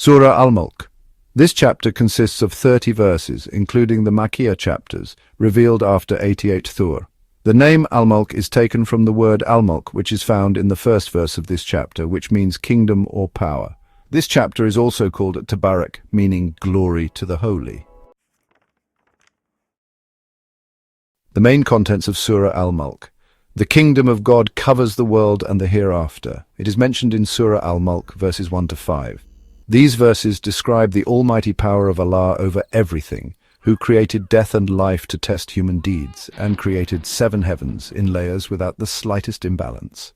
Surah Al-Mulk. This chapter consists of 30 verses, including the Makkiyah chapters, revealed after 88 Thuur. The name Al-Mulk is taken from the word al-Mulk, which is found in the first verse of this chapter, which means kingdom or power. This chapter is also called At Tabaarak, meaning glory to the holy. The main contents of Surah Al-Mulk. The kingdom of God covers the world and the hereafter. It is mentioned in Surah Al-Mulk, verses 1 to 5. These verses describe the almighty power of Allah over everything, who created death and life to test human deeds, and created 7 heavens in layers without the slightest imbalance.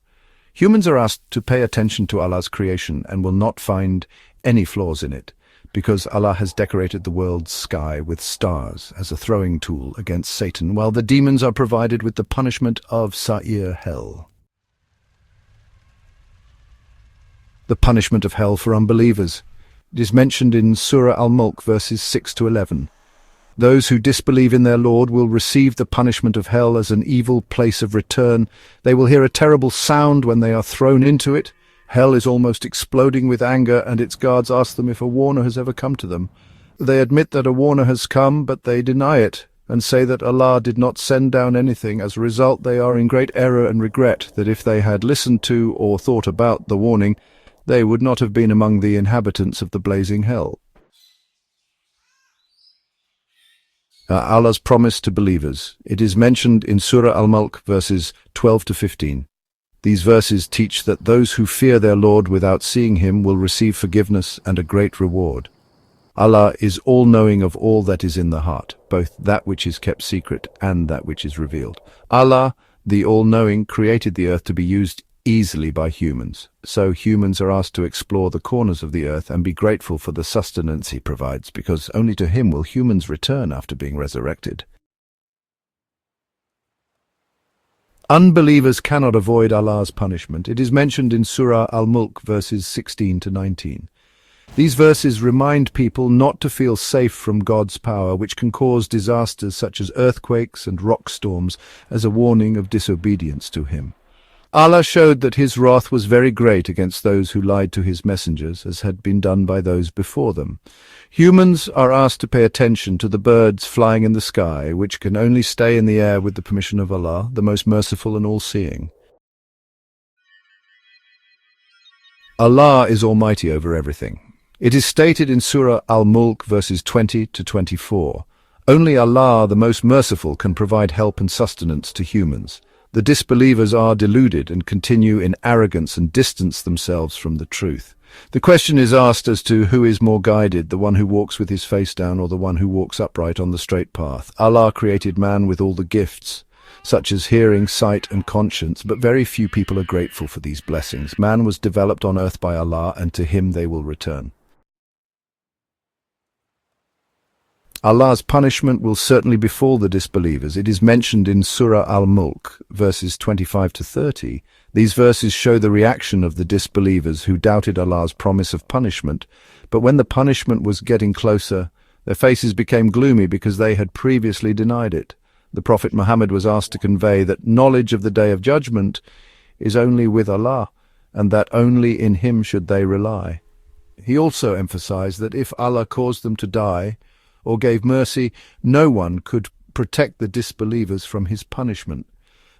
Humans are asked to pay attention to Allah's creation and will not find any flaws in it, because Allah has decorated the world's sky with stars as a throwing tool against Satan, while the demons are provided with the punishment of Sa'ir, hell. The punishment of hell for unbelievers. It is mentioned in Surah Al-Mulk, verses 6 to 11. Those who disbelieve in their Lord will receive the punishment of hell as an evil place of return. They will hear a terrible sound when they are thrown into it. Hell is almost exploding with anger, and its guards ask them if a warner has ever come to them. They admit that a warner has come, but they deny it, and say that Allah did not send down anything. As a result, they are in great error and regret that if they had listened to or thought about the warning, they would not have been among the inhabitants of the blazing hell. Allah's promise to believers. It is mentioned in Surah Al-Mulk, verses 12 to 15. These verses teach that those who fear their Lord without seeing him will receive forgiveness and a great reward. Allah is all-knowing of all that is in the heart, both that which is kept secret and that which is revealed. Allah, the all-knowing, created the earth to be used easily by humans, so humans are asked to explore the corners of the earth and be grateful for the sustenance he provides, because only to him will humans return after being resurrected. Unbelievers cannot avoid Allah's punishment. It is mentioned in Surah Al-Mulk, verses 16 to 19. These verses remind people not to feel safe from God's power, which can cause disasters such as earthquakes and rock storms, as a warning of disobedience to him. Allah showed that his wrath was very great against those who lied to his messengers, as had been done by those before them. Humans are asked to pay attention to the birds flying in the sky, which can only stay in the air with the permission of Allah, the most merciful and all-seeing. Allah is almighty over everything. It is stated in Surah Al-Mulk, verses 20 to 24. Only Allah, the most merciful, can provide help and sustenance to humans. The disbelievers are deluded and continue in arrogance and distance themselves from the truth. The question is asked as to who is more guided, the one who walks with his face down or the one who walks upright on the straight path. Allah created man with all the gifts, such as hearing, sight and conscience, but very few people are grateful for these blessings. Man was developed on earth by Allah, and to him they will return. Allah's punishment will certainly befall the disbelievers. It is mentioned in Surah Al-Mulk, verses 25 to 30. These verses show the reaction of the disbelievers who doubted Allah's promise of punishment, but when the punishment was getting closer, their faces became gloomy because they had previously denied it. The Prophet Muhammad was asked to convey that knowledge of the Day of Judgment is only with Allah, and that only in him should they rely. He also emphasized that if Allah caused them to die, or gave mercy, no one could protect the disbelievers from his punishment.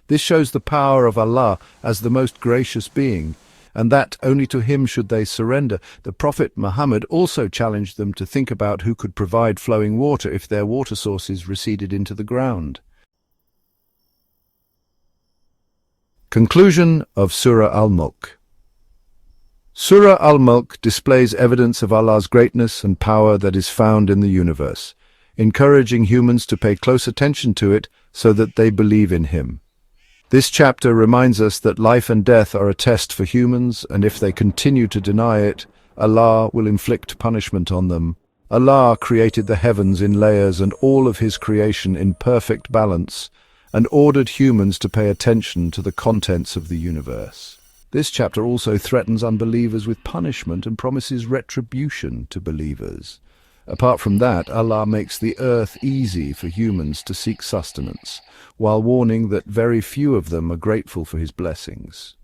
This shows the power of Allah as the most gracious being, and that only to him should they surrender. The Prophet Muhammad also challenged them to think about who could provide flowing water if their water sources receded into the ground. Conclusion of Surah Al-Mulk. Surah Al-Mulk displays evidence of Allah's greatness and power that is found in the universe, encouraging humans to pay close attention to it so that they believe in him. This chapter reminds us that life and death are a test for humans, and if they continue to deny it, Allah will inflict punishment on them. Allah created the heavens in layers and all of his creation in perfect balance, and ordered humans to pay attention to the contents of the universe. This chapter also threatens unbelievers with punishment and promises retribution to believers. Apart from that, Allah makes the earth easy for humans to seek sustenance, while warning that very few of them are grateful for his blessings.